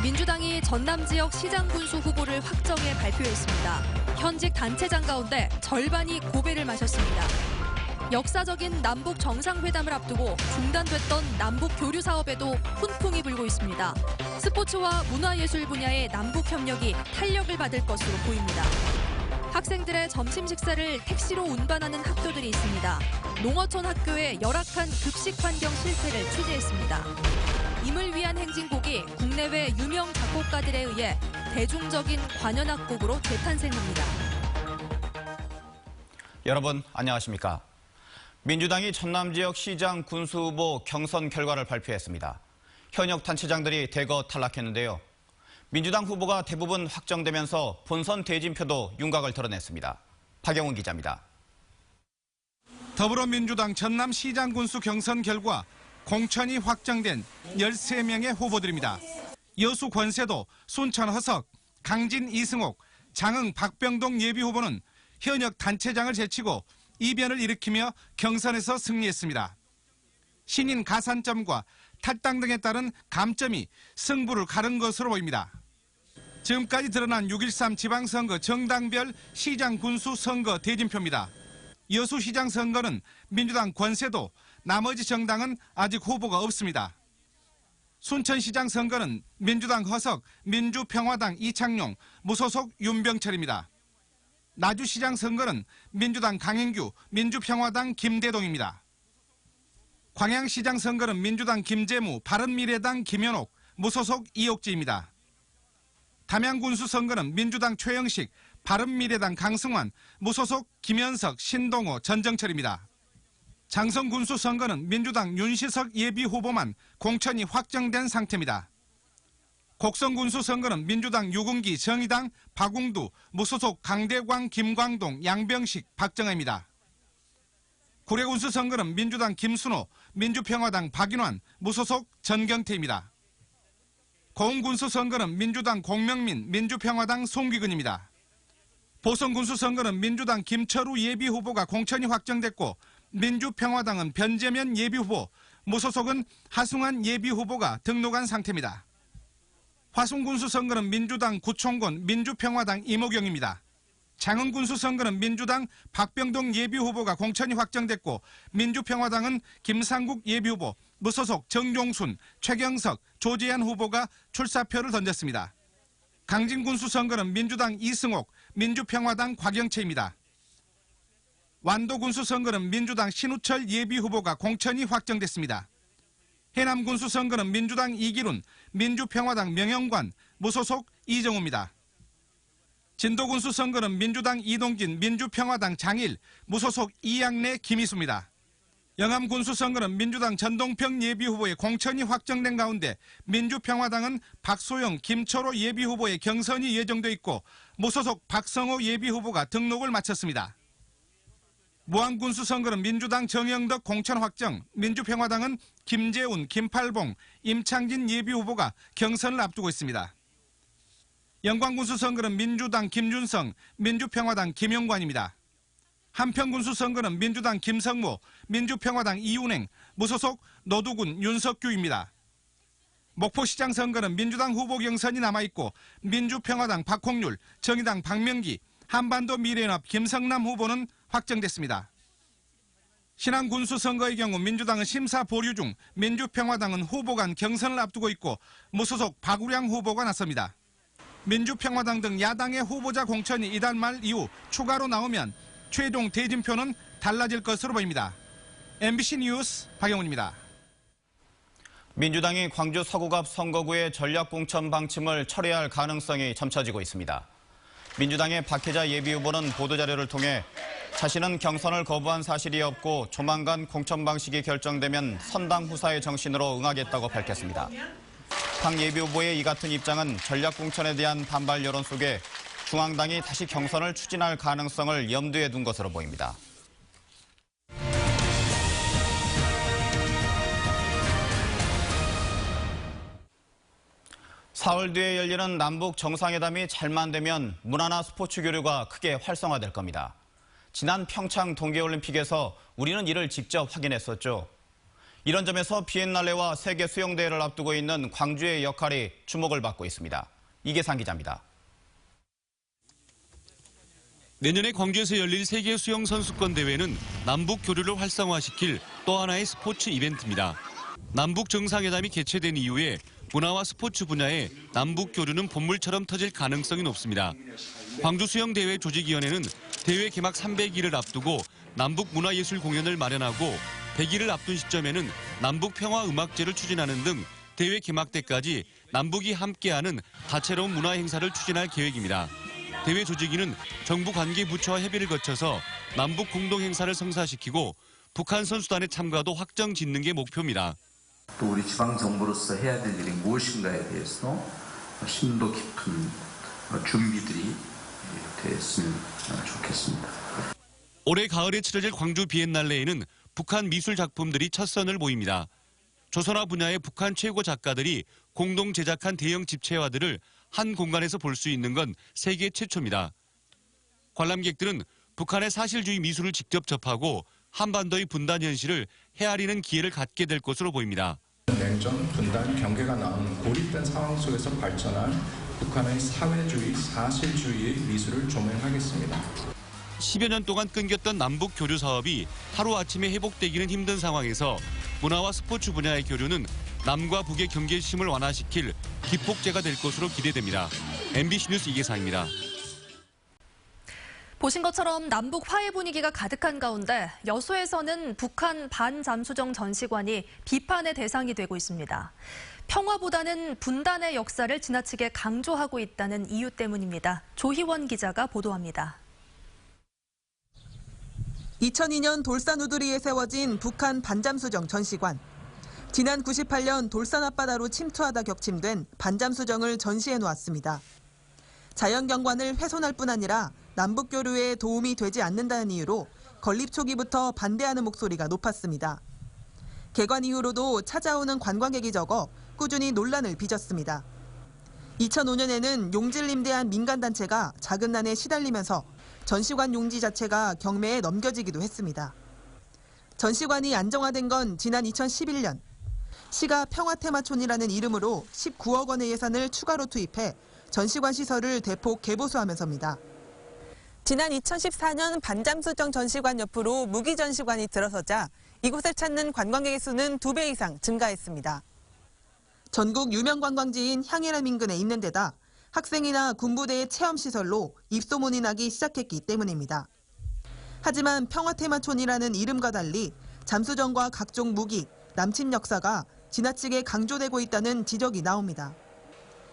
민주당이 전남 지역 시장 군수 후보를 확정해 발표했습니다. 현직 단체장 가운데 절반이 고배를 마셨습니다. 역사적인 남북 정상회담을 앞두고 중단됐던 남북 교류 사업에도 훈풍이 불고 있습니다. 스포츠와 문화예술 분야의 남북 협력이 탄력을 받을 것으로 보입니다. 학생들의 점심 식사를 택시로 운반하는 학교들이 있습니다. 농어촌 학교의 열악한 급식 환경 실태를 취재했습니다. 임을 위한 행진곡이 국내외 유명 작곡가들에 의해 대중적인 관현악곡으로 재탄생합니다. 여러분 안녕하십니까? 민주당이 전남 지역 시장 군수 후보 경선 결과를 발표했습니다. 현역 단체장들이 대거 탈락했는데요. 민주당 후보가 대부분 확정되면서 본선 대진표도 윤곽을 드러냈습니다. 박영훈 기자입니다. 더불어민주당 전남 시장 군수 경선 결과 공천이 확정된 13명의 후보들입니다. 여수 권세도, 순천 허석, 강진 이승옥, 장흥 박병동 예비후보는 현역 단체장을 제치고 이변을 일으키며 경선에서 승리했습니다. 신인 가산점과 탈당 등에 따른 감점이 승부를 가른 것으로 보입니다. 지금까지 드러난 6.13 지방선거 정당별 시장 군수 선거 대진표입니다. 여수시장 선거는 민주당 권세도, 나머지 정당은 아직 후보가 없습니다. 순천시장 선거는 민주당 허석, 민주평화당 이창용, 무소속 윤병철입니다. 나주시장 선거는 민주당 강행규, 민주평화당 김대동입니다. 광양시장 선거는 민주당 김재무, 바른미래당 김현옥, 무소속 이옥지입니다. 담양군수 선거는 민주당 최영식, 바른미래당 강승환, 무소속 김현석, 신동호, 전정철입니다. 장성군수 선거는 민주당 윤시석 예비후보만 공천이 확정된 상태입니다. 곡성군수 선거는 민주당 유근기, 정의당 박웅두, 무소속 강대광, 김광동, 양병식, 박정아입니다. 구례군수 선거는 민주당 김순호, 민주평화당 박인환, 무소속 전경태입니다. 고흥군수 선거는 민주당 공명민, 민주평화당 송기근입니다. 보성군수 선거는 민주당 김철우 예비후보가 공천이 확정됐고 민주평화당은 변재면 예비후보, 무소속은 하승환 예비후보가 등록한 상태입니다. 화순군수 선거는 민주당 구총권, 민주평화당 이모경입니다. 장흥군수 선거는 민주당 박병동 예비후보가 공천이 확정됐고 민주평화당은 김상국 예비후보, 무소속 정종순, 최경석, 조재현 후보가 출사표를 던졌습니다. 강진군수 선거는 민주당 이승옥, 민주평화당 곽영채입니다. 완도군수 선거는 민주당 신우철 예비후보가 공천이 확정됐습니다. 해남군수 선거는 민주당 이기룬, 민주평화당 명영관, 무소속 이정우입니다. 진도군수 선거는 민주당 이동진, 민주평화당 장일, 무소속 이양래 김희수입니다. 영암군수 선거는 민주당 전동평 예비후보의 공천이 확정된 가운데 민주평화당은 박소영, 김철호 예비후보의 경선이 예정돼 있고 무소속 박성호 예비후보가 등록을 마쳤습니다. 무안군수 선거는 민주당 정영덕 공천 확정, 민주평화당은 김재훈, 김팔봉, 임창진 예비후보가 경선을 앞두고 있습니다. 영광군수 선거는 민주당 김준성, 민주평화당 김영관입니다. 한평군수 선거는 민주당 김성모, 민주평화당 이운행, 무소속 노두군 윤석규입니다. 목포시장 선거는 민주당 후보 경선이 남아있고 민주평화당 박홍률, 정의당 박명기, 한반도 미래연합 김성남 후보는 확정됐습니다. 신안군수 선거의 경우 민주당은 심사 보류 중, 민주평화당은 후보 간 경선을 앞두고 있고 무소속 박우량 후보가 나섭니다. 민주평화당 등 야당의 후보자 공천이 이달 말 이후 추가로 나오면 최종 대진표는 달라질 것으로 보입니다. MBC 뉴스 박영훈입니다. 민주당이 광주 서구갑 선거구의 전략공천 방침을 철회할 가능성이 점쳐지고 있습니다. 민주당의 박혜자 예비후보는 보도자료를 통해 자신은 경선을 거부한 사실이 없고 조만간 공천 방식이 결정되면 선당 후사의 정신으로 응하겠다고 밝혔습니다. 당 예비후보의 이 같은 입장은 전략공천에 대한 반발 여론 속에 중앙당이 다시 경선을 추진할 가능성을 염두에 둔 것으로 보입니다. 사흘 뒤에 열리는 남북 정상회담이 잘만 되면 문화나 스포츠 교류가 크게 활성화될 겁니다. 지난 평창 동계올림픽에서 우리는 이를 직접 확인했었죠. 이런 점에서 비엔날레와 세계 수영대회를 앞두고 있는 광주의 역할이 주목을 받고 있습니다. 이계상 기자입니다. 내년에 광주에서 열릴 세계 수영 선수권 대회는 남북 교류를 활성화시킬 또 하나의 스포츠 이벤트입니다. 남북 정상회담이 개최된 이후에 문화와 스포츠 분야의 남북 교류는 본물처럼 터질 가능성이 높습니다. 광주 수영대회 조직위원회는 대회 개막 300일을 앞두고 남북 문화예술 공연을 마련하고 100일을 앞둔 시점에는 남북 평화 음악제를 추진하는 등 대회 개막 때까지 남북이 함께하는 다채로운 문화 행사를 추진할 계획입니다. 대회 조직위는 정부 관계 부처와 협의를 거쳐서 남북 공동 행사를 성사시키고 북한 선수단의 참가도 확정 짓는 게 목표입니다. 또 우리 지방정부로서 해야 될 일이 무엇인가에 대해서 심도 깊은 준비들이 됐으면 좋겠습니다. 올해 가을에 치러질 광주 비엔날레에는 북한 미술 작품들이 첫 선을 보입니다. 조선화 분야의 북한 최고 작가들이 공동 제작한 대형 집체화들을 한 공간에서 볼 수 있는 건 세계 최초입니다. 관람객들은 북한의 사실주의 미술을 직접 접하고 한반도의 분단 현실을 헤아리는 기회를 갖게 될 것으로 보입니다. 냉전, 분단, 경계가 나온 고립된 상황 속에서 발전한 북한의 사회주의, 사실주의의 미술을 조명하겠습니다. 10여 년 동안 끊겼던 남북 교류 사업이 하루아침에 회복되기는 힘든 상황에서 문화와 스포츠 분야의 교류는 남과 북의 경계심을 완화시킬 기폭제가 될 것으로 기대됩니다. MBC 뉴스 이계상입니다. 보신 것처럼 남북 화해 분위기가 가득한 가운데 여수에서는 북한 반잠수정 전시관이 비판의 대상이 되고 있습니다. 평화보다는 분단의 역사를 지나치게 강조하고 있다는 이유 때문입니다. 조희원 기자가 보도합니다. 2002년 돌산 우두리에 세워진 북한 반잠수정 전시관. 지난 98년 돌산 앞바다로 침투하다 격침된 반잠수정을 전시해 놓았습니다. 자연경관을 훼손할 뿐 아니라 남북 교류에 도움이 되지 않는다는 이유로 건립 초기부터 반대하는 목소리가 높았습니다. 개관 이후로도 찾아오는 관광객이 적어 꾸준히 논란을 빚었습니다. 2005년에는 용지를 임대한 민간단체가 작은 난에 시달리면서 전시관 용지 자체가 경매에 넘겨지기도 했습니다. 전시관이 안정화된 건 지난 2011년. 시가 평화테마촌이라는 이름으로 19억 원의 예산을 추가로 투입해 전시관 시설을 대폭 개보수하면서입니다. 지난 2014년 반잠수정 전시관 옆으로 무기 전시관이 들어서자 이곳을 찾는 관광객의 수는 2배 이상 증가했습니다. 전국 유명 관광지인 향해람 인근에 있는 데다 학생이나 군부대의 체험시설로 입소문이 나기 시작했기 때문입니다. 하지만 평화테마촌이라는 이름과 달리 잠수정과 각종 무기, 남침 역사가 지나치게 강조되고 있다는 지적이 나옵니다.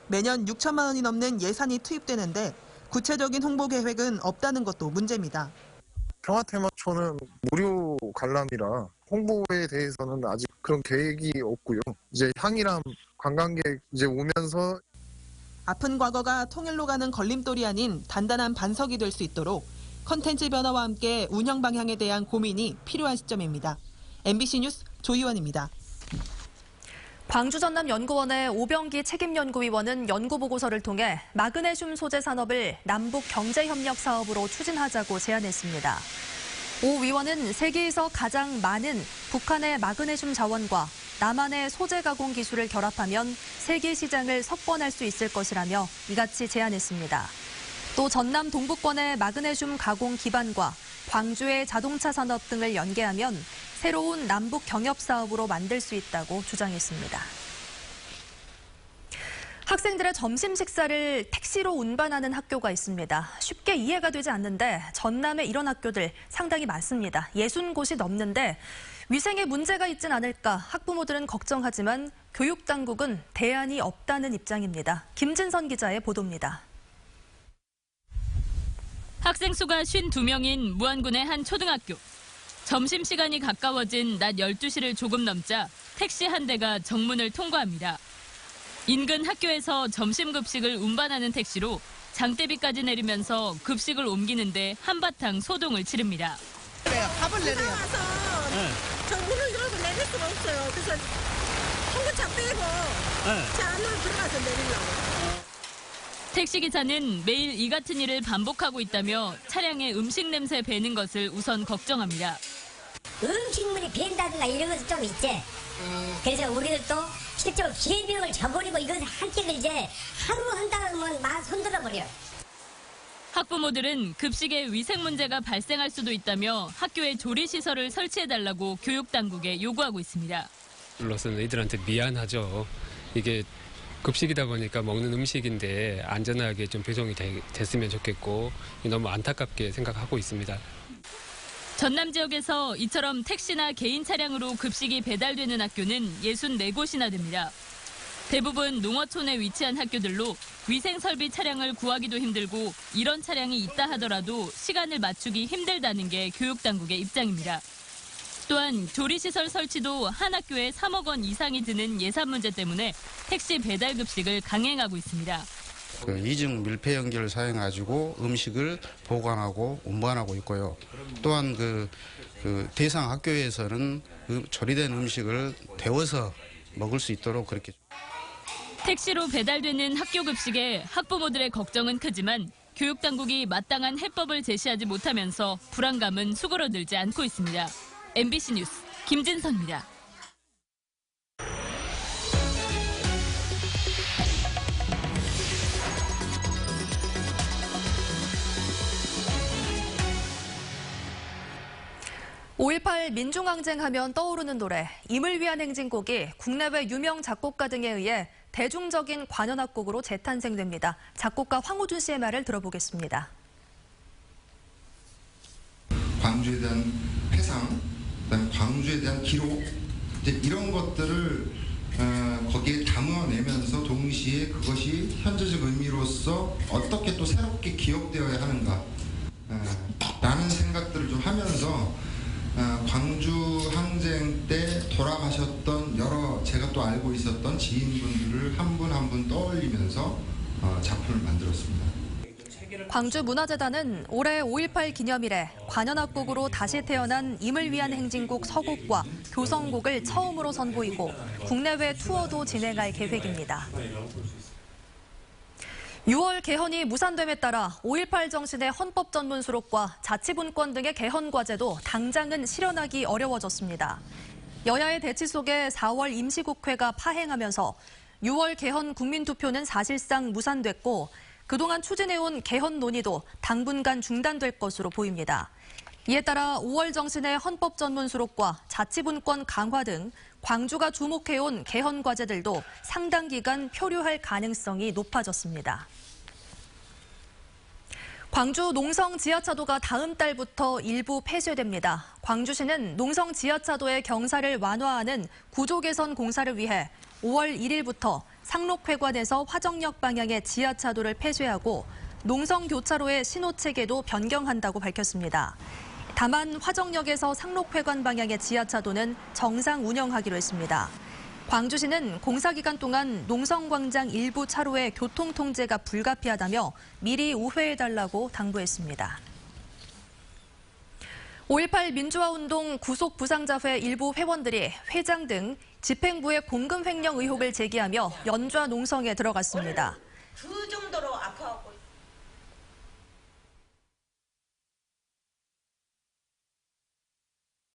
매년 6천만 원이 넘는 예산이 투입되는데 구체적인 홍보 계획은 없다는 것도 문제입니다. 평화테마촌은 무료 관람이라 홍보에 대해서는 아직 그런 계획이 없고요. 이제 향이람 관광객 이제 오면서 아픈 과거가 통일로 가는 걸림돌이 아닌 단단한 반석이 될 수 있도록 컨텐츠 변화와 함께 운영 방향에 대한 고민이 필요한 시점입니다. MBC 뉴스 조희원입니다. 광주 전남연구원의 오병기 책임연구위원은 연구보고서를 통해 마그네슘 소재 산업을 남북 경제협력 사업으로 추진하자고 제안했습니다. 오 위원은 세계에서 가장 많은 북한의 마그네슘 자원과 남한의 소재 가공 기술을 결합하면 세계 시장을 석권할 수 있을 것이라며 이같이 제안했습니다. 또 전남 동부권의 마그네슘 가공 기반과 광주의 자동차 산업 등을 연계하면 새로운 남북 경협 사업으로 만들 수 있다고 주장했습니다. 학생들의 점심 식사를 택시로 운반하는 학교가 있습니다. 쉽게 이해가 되지 않는데 전남에 이런 학교들 상당히 많습니다. 60곳이 넘는데 위생에 문제가 있진 않을까 학부모들은 걱정하지만 교육당국은 대안이 없다는 입장입니다. 김진선 기자의 보도입니다. 학생 수가 52명인 무안군의 한 초등학교. 점심시간이 가까워진 낮 12시를 조금 넘자 택시 한 대가 정문을 통과합니다. 인근 학교에서 점심급식을 운반하는 택시로 장대비까지 내리면서 급식을 옮기는데 한바탕 소동을 치릅니다. 밥을 내려요. 저 문을 열고 내릴 수가 없어요. 그래서 통구차 빼고 제 안으로 들어가서 내리려고. 택시기사는 매일 이 같은 일을 반복하고 있다며 차량에 음식 냄새 배는 것을 우선 걱정합니다. 음식물이 밴다든가 이런 것도 좀 있지. 그래서 우리들도 실제로 기회비용을 져버리고 이것을 한쪽을 이제 하루 한다면 막 손들어 버려. 학부모들은 급식에 위생 문제가 발생할 수도 있다며 학교에 조리시설을 설치해달라고 교육당국에 요구하고 있습니다. 로서는 이들한테 미안하죠. 이게 급식이다 보니까 먹는 음식인데 안전하게 좀 배송이 됐으면 좋겠고 너무 안타깝게 생각하고 있습니다. 전남 지역에서 이처럼 택시나 개인 차량으로 급식이 배달되는 학교는 64곳이나 됩니다. 대부분 농어촌에 위치한 학교들로 위생설비 차량을 구하기도 힘들고 이런 차량이 있다 하더라도 시간을 맞추기 힘들다는 게 교육당국의 입장입니다. 또한 조리시설 설치도 한 학교에 3억 원 이상이 드는 예산 문제 때문에 택시 배달 급식을 강행하고 있습니다. 이중 밀폐 용기를 사용해가지고 음식을 보관하고 운반하고 있고요. 또한 그 대상 학교에서는 조리된 음식을 데워서 먹을 수 있도록 그렇게. 택시로 배달되는 학교 급식에 학부모들의 걱정은 크지만 교육당국이 마땅한 해법을 제시하지 못하면서 불안감은 수그러들지 않고 있습니다. MBC 뉴스 김진선입니다. (5.18) 민중항쟁하면 떠오르는 노래 임을 위한 행진곡이 국내외 유명 작곡가 등에 의해 대중적인 관현악곡으로 재탄생됩니다. 작곡가 황우준 씨의 말을 들어보겠습니다. 광주에 대한 회상, 그다음에 광주에 대한 기록, 이제 이런 것들을 거기에 담아내면서 동시에 그것이 현재적 의미로서 어떻게 또 새롭게 기억되어야 하는가 라는 생각들을 좀 하면서 광주 항쟁 때 돌아가셨던 여러 제가 또 알고 있었던 지인분들을 한 분 한 분 떠올리면서 작품을 만들었습니다. 광주문화재단은 올해 5.18 기념일에 관현악곡으로 다시 태어난 임을 위한 행진곡 서곡과 교성곡을 처음으로 선보이고 국내외 투어도 진행할 계획입니다. 6월 개헌이 무산됨에 따라 5.18 정신의 헌법 전문 수록과 자치분권 등의 개헌 과제도 당장은 실현하기 어려워졌습니다. 여야의 대치 속에 4월 임시국회가 파행하면서 6월 개헌 국민투표는 사실상 무산됐고 그동안 추진해온 개헌 논의도 당분간 중단될 것으로 보입니다. 이에 따라 5월 정신의 헌법 전문 수록과 자치분권 강화 등 광주가 주목해온 개헌 과제들도 상당 기간 표류할 가능성이 높아졌습니다. 광주 농성 지하차도가 다음 달부터 일부 폐쇄됩니다. 광주시는 농성 지하차도의 경사를 완화하는 구조 개선 공사를 위해 5월 1일부터 상록회관에서 화정역 방향의 지하차도를 폐쇄하고 농성교차로의 신호체계도 변경한다고 밝혔습니다. 다만 화정역에서 상록회관 방향의 지하차도는 정상 운영하기로 했습니다. 광주시는 공사 기간 동안 농성광장 일부 차로의 교통통제가 불가피하다며 미리 우회해달라고 당부했습니다. 5.18 민주화운동 구속부상자회 일부 회원들이 회장 등 집행부의 공금 횡령 의혹을 제기하며 연좌 농성에 들어갔습니다.